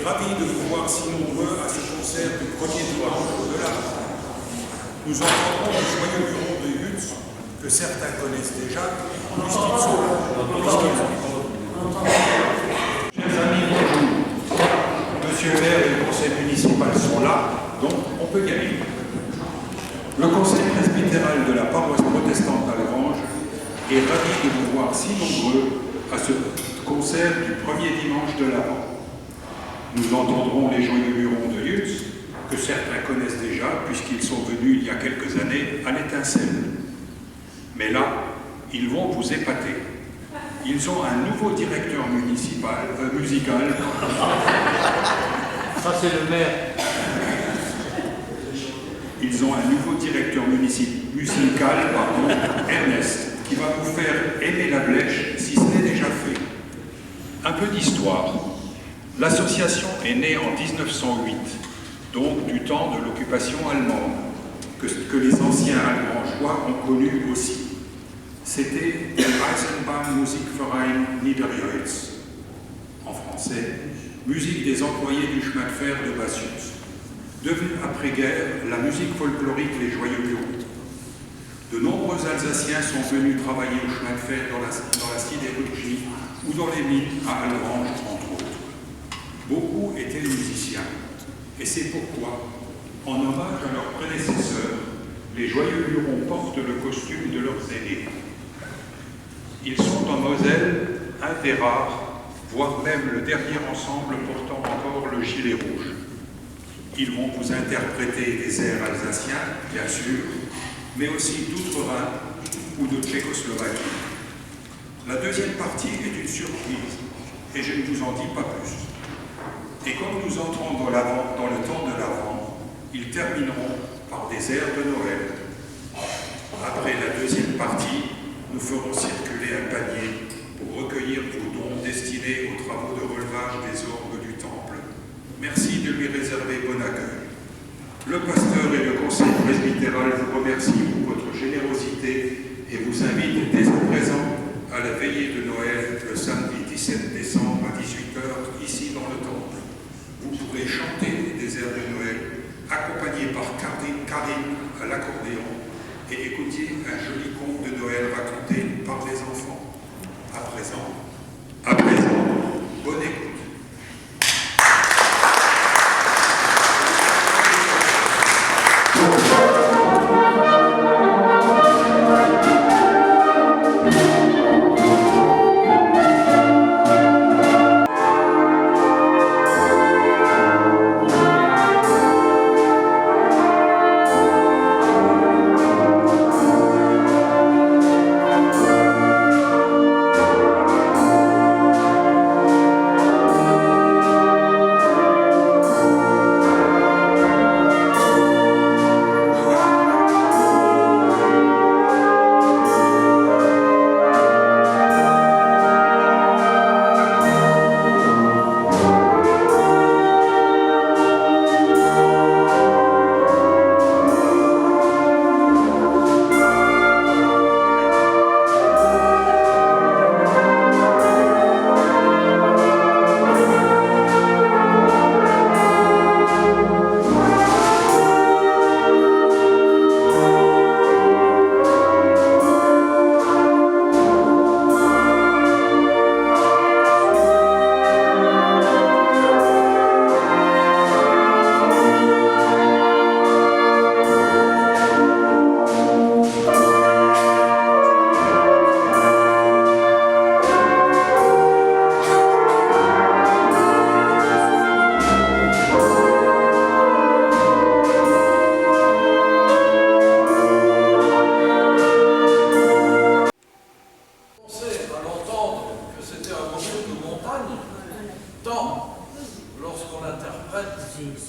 ravi de vous voir si nombreux à ce concert du premier dimanche de l'Avent. Nous entendrons le joyeux bureau de Yutz, que certains connaissent déjà, puisqu'ils sont là. Chers amis, bonjour. Monsieur le maire et le conseil municipal sont là, donc on peut y aller. Le conseil presbytéral de la paroisse protestante d'Algrange est ravi de vous voir si nombreux à ce concert du premier dimanche de l'Avent. Nous entendrons les joyeux hurons de Yutz, que certains connaissent déjà, puisqu'ils sont venus il y a quelques années à l'Étincelle. Mais là, ils vont vous épater. Ils ont un nouveau directeur musical. Ça, c'est le maire. Ils ont un nouveau directeur musical, Ernest, qui va vous faire aimer la Blèche si ce n'est déjà fait. Un peu d'histoire. L'association est née en 1908, donc du temps de l'occupation allemande, que les anciens Algrangeois ont connu aussi. C'était le Eisenbahnmusikverein Niederjöitz, en français, musique des employés du chemin de fer de Bassius, devenue après-guerre la musique folklorique Les Joyeux Hurons. De nombreux Alsaciens sont venus travailler au chemin de fer dans la sidérurgie ou dans les mines à Algrange, entre autres. Beaucoup étaient musiciens, et c'est pourquoi, en hommage à leurs prédécesseurs, les Joyeux Hurons portent le costume de leurs aînés. Ils sont en Moselle un des rares, voire même le dernier ensemble portant encore le gilet rouge. Ils vont vous interpréter des airs alsaciens, bien sûr, mais aussi d'outre-Rhin ou de Tchécoslovaquie. La deuxième partie est une surprise, et je ne vous en dis pas plus. Et comme nous entrons dans le temps de l'Avent, ils termineront par des airs de Noël. Après la deuxième partie, nous ferons circuler un panier pour recueillir vos dons destinés aux travaux de relevage des orgues du temple. Merci de lui réserver bon accueil. Le pasteur et le conseil presbytéral vous remercient pour votre générosité et vous invitent dès à présent à la veillée de Noël le samedi 17 décembre à 18h ici dans le temple. Vous pourrez chanter des airs de Noël accompagnés par Karine à l'accordéon et écouter un joli conte de Noël raconté par les enfants. À présent, bonne écoute.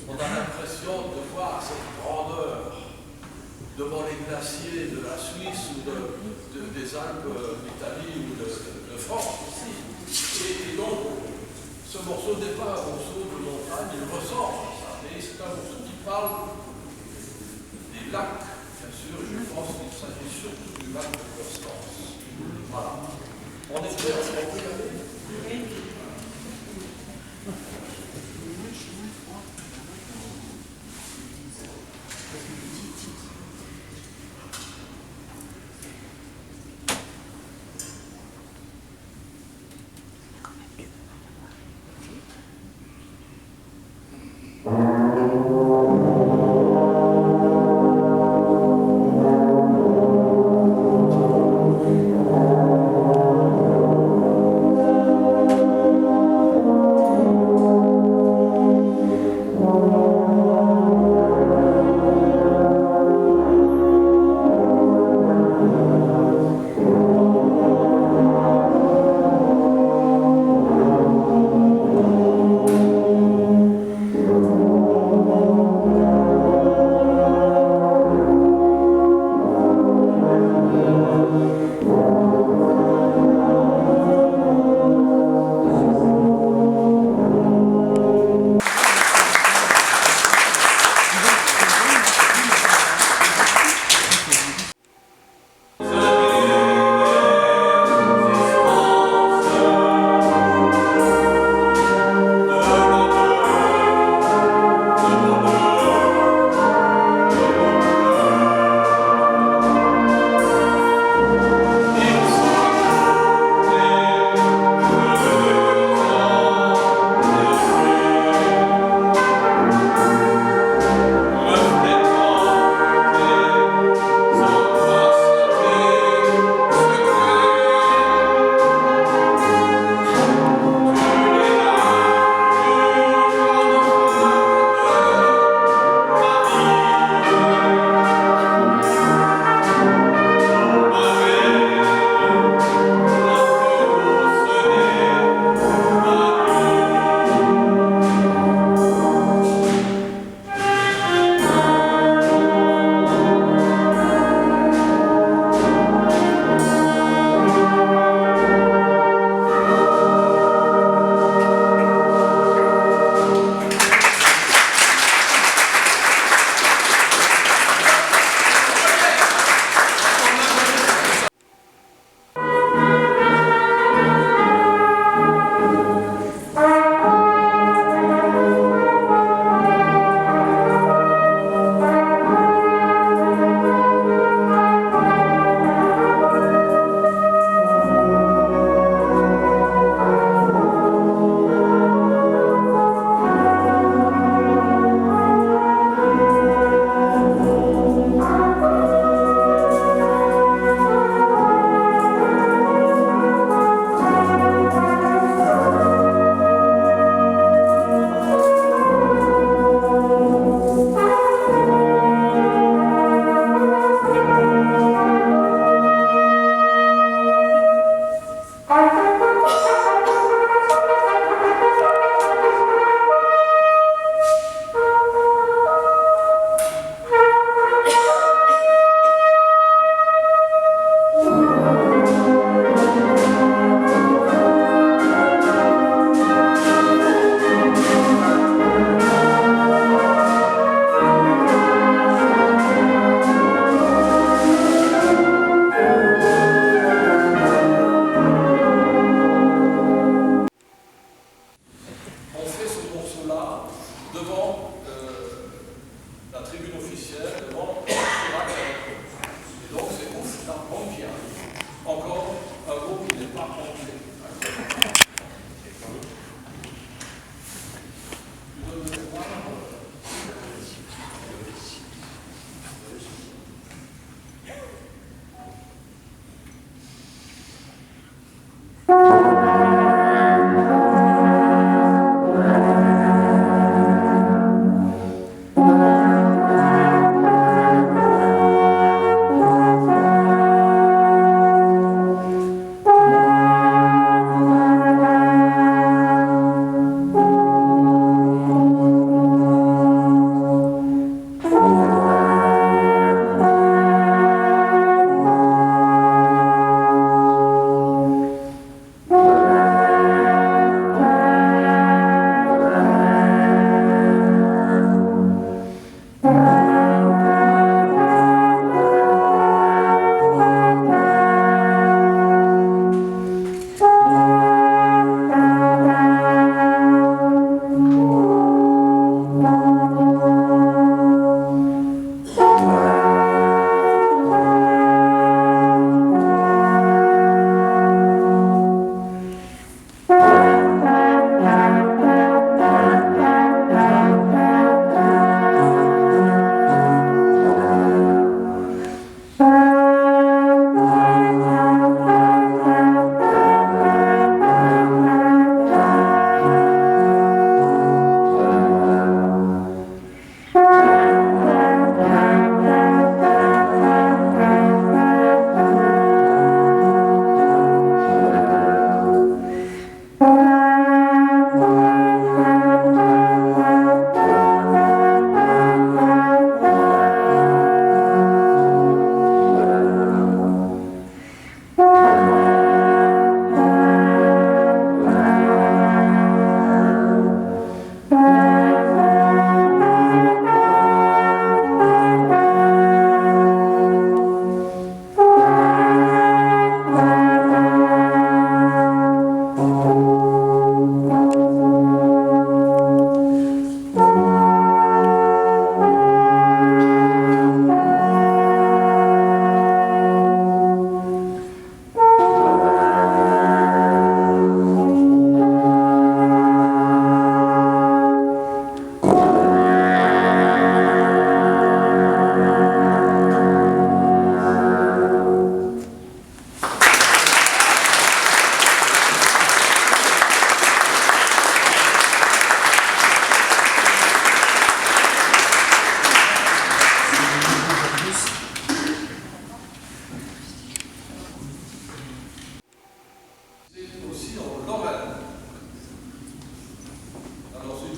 On a l'impression de voir cette grandeur devant les glaciers de la Suisse ou des Alpes d'Italie ou de France aussi. Et donc, ce morceau n'est pas un morceau de montagne, il ressemble à ça, mais c'est un morceau qui parle des lacs, bien sûr, et je pense qu'il s'agit surtout du lac de Constance. Voilà. On est prêt à se retrouver.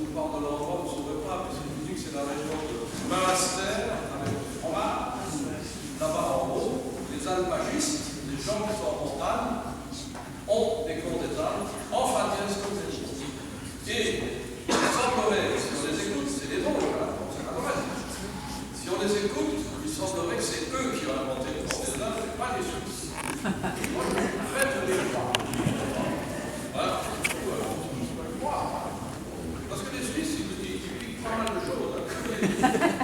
vous parle de l'endroit, vous ne saurez pas, parce que je vous dis que c'est la région de Münster, avec le fromage. Là-bas en haut, les alpagistes, les gens qui sont en montagne, ont des cours des Alpes en Fatiès comme des choses. Et il semblerait, si on les écoute, c'est des drôles, hein, c'est pas vrai. Si on les écoute, il semblerait que c'est eux qui ont inventé le cours des Alpes, et pas les Suisses. Moi, je suis prêt à les croire. Hein? Parce que les Suisses, ils piquent pas mal de choses. Hein.